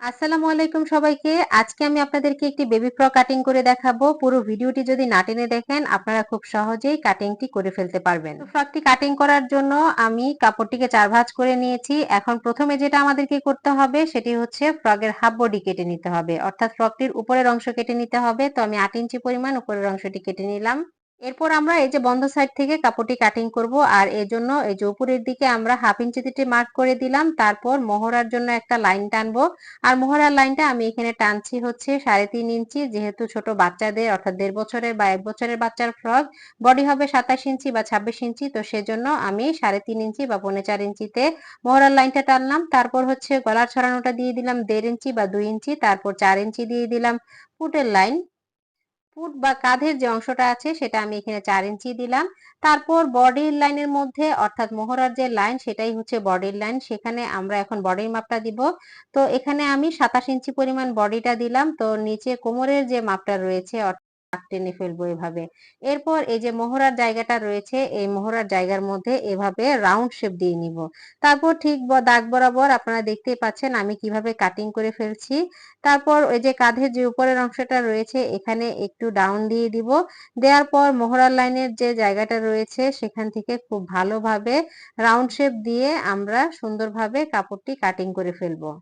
আসসালামু আলাইকুম সবাইকে। আজকে আমি আপনাদেরকে একটি বেবি ফ্রক কাটিং করে দেখাবো। পুরো ভিডিওটি যদি না টেনে দেখেন আপনারা খুব সহজেই কাটিংটি করে ফেলতে পারবেন। তো ফ্রকটি কাটিং করার জন্য আমি কাপড়টিকে 4 ভাঁজ করে নিয়েছি। এখন প্রথমে যেটা আমাদেরকে করতে হবে সেটি হচ্ছে ফ্রকের হাফ বডি কেটে নিতে হবে। অর্থাৎ ফ্রকটির উপরের অংশ কেটে নিতে হবে। তো আমি 8 ইঞ্চি পরিমাণ উপরের অংশটি কেটে নিলাম। এরপর আমরা এই যে বন্ধ সাইড থেকে কাপড়টি কাটিং করব, আর এর জন্য এই যে উপরের দিকে আমরা হাফ ইঞ্চিতে মার্ক করে দিলাম। তারপর মোহরার জন্য একটা লাইন টানবো, আর মোহরার লাইনটা আমি এখানে টানছি হচ্ছে 3.5 ইঞ্চি। যেহেতু ছোট বাচ্চাদের অর্থাৎ 1.5 বছরের বা 1 বছরের বাচ্চার ফ্রক বডি হবে 27 ইঞ্চি বা 26 ইঞ্চি, তো সেজন্য আমি 3.5 ইঞ্চি বা 4.5 ইঞ্চিতে মোহরার লাইনটা টানলাম। তারপর হচ্ছে গলার ছড়ানোটা দিয়ে দিলাম 1.5 ইঞ্চি বা 2 ইঞ্চি, তারপর 4 ইঞ্চি দিয়ে দিলাম ফুটের লাইন। ফুট বা কাঁধের যে অংশটা আছে সেটা আমি এখানে 4 ইঞ্চি দিলাম। তারপর বডির লাইনের মধ্যে অর্থাৎ মোহরার যে লাইন সেটাই হচ্ছে বডির লাইন, সেখানে আমরা এখন বডির মাপটা দিব। তো এখানে আমি 27 ইঞ্চি পরিমাণ বডিটা দিলাম। তো নিচে কোমরের যে মাপটা রয়েছে দাগ টেনে ফেলবো এভাবে। এরপর এই যে মোহরার জায়গাটা রয়েছে এই মোহরার জায়গার মধ্যে এভাবে রাউন্ড শেপ দিয়ে নিব। তারপর ঠিক দাগ বরাবর আপনারা দেখতেই পাচ্ছেন আমি কিভাবে কাটিং করে ফেলছি। তারপর ওই যে কাঁধের যে উপরের অংশটা রয়েছে এখানে একটু ডাউন দিয়ে দিব। দেওয়ার পর মোহরার লাইনের যে জায়গাটা রয়েছে সেখান থেকে খুব ভালোভাবে রাউন্ড শেপ দিয়ে আমরা সুন্দরভাবে কাপড়টি কাটিং করে ফেলবো।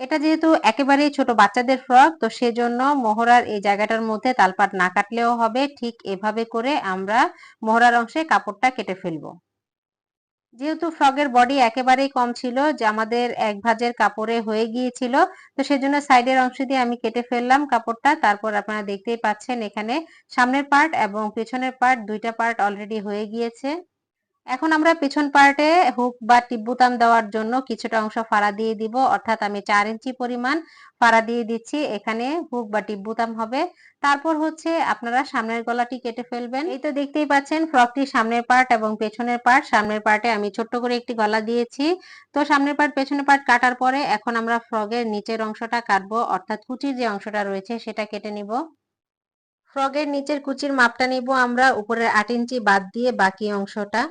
এটা যেহেতু একেবারেই ছোট বাচ্চাদের ফ্রক, তো সেজন্য মোহরার এই জায়গাটার মধ্যে তালপাট না কাটলেও হবে। ঠিক এভাবে করে আমরা মোহরার অংশে কাপড়টা কেটে ফেলবো। যেহেতু ফ্রকের বডি একেবারেই কম ছিল, যে আমাদের এক ভাঁজের কাপড়ে হয়ে গিয়েছিল, তো সেজন্য সাইডের অংশ দিয়ে আমি কেটে ফেললাম কাপড়টা। তারপর আপনারা দেখতেই পাচ্ছেন এখানে সামনের পার্ট এবং পেছনের পার্ট দুইটা পার্ট অলরেডি হয়ে গিয়েছে। এখন আমরা পিছন পার্টে হুক বা টিপ বুতাম দেওয়ার জন্য কিছুটা অংশ ফাড়া দিয়ে দিব, অর্থাৎ আমি 4 ইঞ্চি পরিমাণ ফাড়া দিয়ে দিচ্ছি। এখানে হুক বা টিপ বুতাম হবে। তারপর হচ্ছে আপনারা সামনের গলাটি কেটে ফেলবেন। এই তো দেখতেই পাচ্ছেন ফ্রকটির সামনের পার্ট এবং পেছনের পার্ট। সামনের পার্টে আমি ছোট্ট করে একটি গলা দিয়েছি। তো সামনের পার্ট পেছনের পার্ট কাটার পরে এখন আমরা ফ্রকের নিচের অংশটা কাটবো, অর্থাৎ কুচির যে অংশটা রয়েছে সেটা কেটে নিব। ফ্রকের নিচের কুচির মাপটা নিব আমরা উপরের 8 ইঞ্চি বাদ দিয়ে বাকি অংশটা।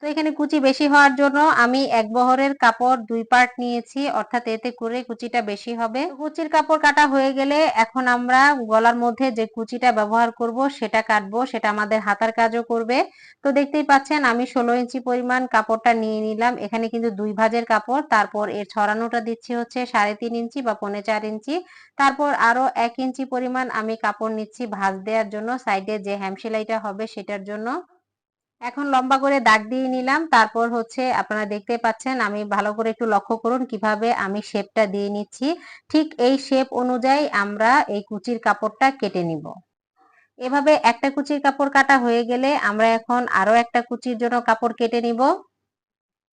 তো এখানে কুচি বেশি হওয়ার জন্য আমি এক বহরের কাপড় 2 পার্ট নিয়েছি, অর্থাৎ এতে করে কুচিটা বেশি হবে। কুচির কাপড় কাটা হয়ে গেলে এখন আমরা গলার মধ্যে যে কুচিটা ব্যবহার করব সেটা কাটবো, সেটা আমাদের হাতার কাজও করবে। তো দেখতেই পাচ্ছেন আমি 16 ইঞ্চি পরিমাণ কাপড়টা নিয়ে নিলাম। এখানে কিন্তু 2 ভাঁজের কাপড়। তারপর এর ছড়ানোটা দিচ্ছি হচ্ছে 3.5 ইঞ্চি বা 4.5 ইঞ্চি। তারপর আরো 1 ইঞ্চি পরিমাণ আমি কাপড় নিচ্ছি ভাঁজ দেওয়ার জন্য, সাইডে যে হ্যাম সেলাইটা হবে সেটার জন্য। এখন লম্বা করে দাগ দিয়ে নিলাম। তারপর হচ্ছে আপনারা দেখতে পাচ্ছেন আমি ভালো করে একটু লক্ষ্য করুন কিভাবে আমি শেপটা দিয়ে নিচ্ছি। ঠিক এই শেপ অনুযায়ী আমরা এই কুচির কাপড়টা কেটে নিব। এভাবে একটা কুচির কাপড় কাটা হয়ে গেলে আমরা এখন আরো একটা কুচির জন্য কাপড় কেটে নিব।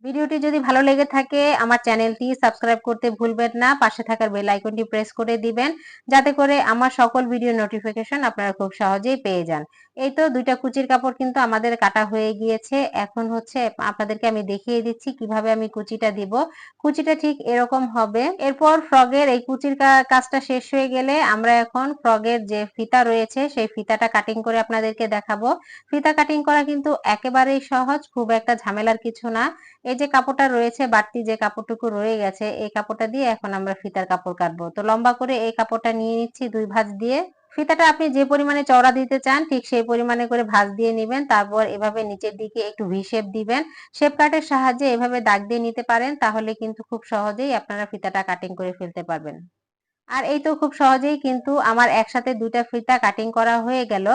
ভিডিওটি যদি ভালো লেগে থাকে আমার চ্যানেলটি সাবস্ক্রাইব করতে ভুলবেন না, পাশে থাকার বেল আইকনটি প্রেস করে দিবেন যাতে করে আমার সকল ভিডিও নোটিফিকেশন আপনারা খুব সহজেই পেয়ে যান। এই তো দুইটা কুচির কাপড় কিন্তু আমাদের কাটা হয়ে গিয়েছে। এখন হচ্ছে আপনাদেরকে আমি দেখিয়ে দিচ্ছি কিভাবে আমি কুচিটা দিব। কুচিটা ঠিক এরকম হবে। এরপর ফ্রগের এই কুচির কাজটা শেষ হয়ে গেলে আমরা এখন ফ্রগের যে ফিতা রয়েছে সেই ফিতাটা কাটিং করে আপনাদেরকে দেখাবো। ফিতা কাটিং করা কিন্তু একেবারেই সহজ, খুব একটা ঝামেলার কিছু না। এই যে কাপড়টা রয়েছে বাড়তি যে কাপড়টুকু রয়ে গেছে এই কাপড়টা দিয়ে এখন আমরা ফিতার কাপড় কাটবো। তো লম্বা করে এই কাপড়টা নিয়ে নিচ্ছি 2 ভাঁজ দিয়ে। ফিতাটা আপনি যে পরিমাণে চওড়া দিতে চান ঠিক সেই পরিমাণে করে ভাঁজ দিয়ে নেবেন। তারপর এভাবে নিচের দিকে একটু ভি শেপ দিবেন। শেপ কাটের সাহায্যে এভাবে দাগ দিয়ে নিতে পারেন, তাহলে কিন্তু খুব সহজেই আপনারা ফিতাটা কাটিং করে ফেলতে পারবেন। আর এই তো খুব সহজেই কিন্তু আমার একসাথে দুইটা ফিতা কাটিং করা হয়ে গেল।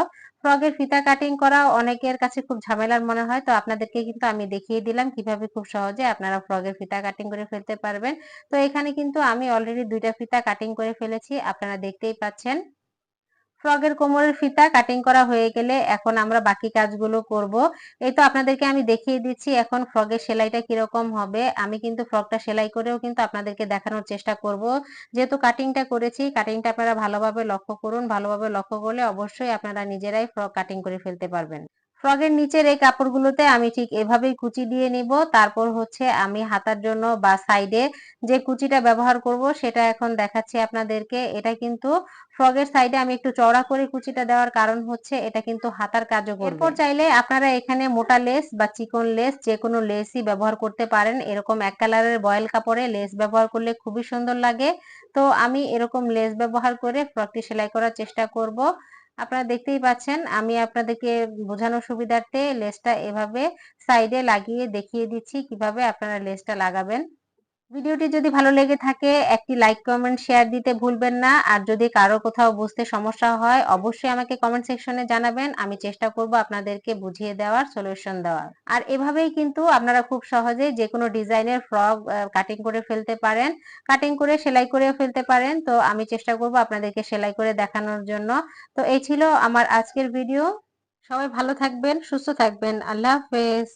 ফ্রকের ফিতা কাটিং করা অনেকের কাছে খুব ঝামেলার মনে হয়, তো আপনাদেরকে কিন্তু আমি দেখিয়ে দিলাম কিভাবে খুব সহজে আপনারা ফ্রকের ফিতা কাটিং করে ফেলতে পারবেন। তো এখানে কিন্তু আমি অলরেডি দুইটা ফিতা কাটিং করে ফেলেছি, আপনারা দেখতেই পাচ্ছেন। ফ্রকের কোমরের ফিতা কাটিং করা হয়ে গেলে এখন আমরা বাকি কাজগুলো করব। এই তো আপনাদেরকে আমি দেখিয়ে দিচ্ছি এখন ফ্রকের সেলাইটা কিরকম হবে। আমি কিন্তু ফ্রকটা সেলাই করেও কিন্তু আপনাদেরকে দেখানোর চেষ্টা করব। যেহেতু কাটিংটা করেছি, কাটিংটা আপনারা ভালোভাবে লক্ষ্য করুন। ভালোভাবে লক্ষ্য করলে অবশ্যই আপনারা নিজেরাই ফ্রক কাটিং করে ফেলতে পারবেন। ফ্রকের নিচের এই কাপড়গুলোতে আমি ঠিক এভাবেই কুচি দিয়ে নিব। তারপর হচ্ছে আমি হাতার জন্য বা সাইডে যে কুচিটা ব্যবহার করব সেটা এখন দেখাচ্ছি আপনাদেরকে। এটা কিন্তু ফ্রকের সাইডে আমি একটু চওড়া করে কুচিটা দেওয়ার কারণ হচ্ছে এটা কিন্তু হাতার কাজও করবে। এরপর চাইলে আপনারা এখানে মোটা লেস বা চিকন লেস যে কোনো লেসই ব্যবহার করতে পারেন। এরকম এক কালারের বয়েল কাপড়ে লেস ব্যবহার করলে খুবই সুন্দর লাগে। তো আমি এরকম লেস ব্যবহার করে ফ্রকটি সেলাই করার চেষ্টা করব। আপনারা দেখতেই পাচ্ছেন আমি আপনাদেরকে বোঝানোর সুবিধার্থে লেসটা এভাবে সাইডে লাগিয়ে দেখিয়ে দিচ্ছি কিভাবে আপনারা লেসটা লাগাবেন। ভিডিওটি যদি ভালো লেগে থাকে একটি লাইক কমেন্ট শেয়ার দিতে ভুলবেন না। আর যদি কারো কোথাও বুঝতে সমস্যা হয় অবশ্যই আমাকে কমেন্ট সেকশনে জানাবেন। আমি চেষ্টা করব আপনাদেরকে বুঝিয়ে দেওয়ার, সলিউশন দেওয়ার। আর এভাবেই কিন্তু আপনারা খুব সহজেই যে কোনো ডিজাইনের ফ্রক কাটিং করে ফেলতে পারেন, কাটিং করে সেলাই করেও ফেলতে পারেন। তো আমি চেষ্টা করব আপনাদেরকে সেলাই করে দেখানোর জন্য। তো এই ছিল আমার আজকের ভিডিও। সবাই ভালো থাকবেন, সুস্থ থাকবেন। আল্লাহ হাফেজ।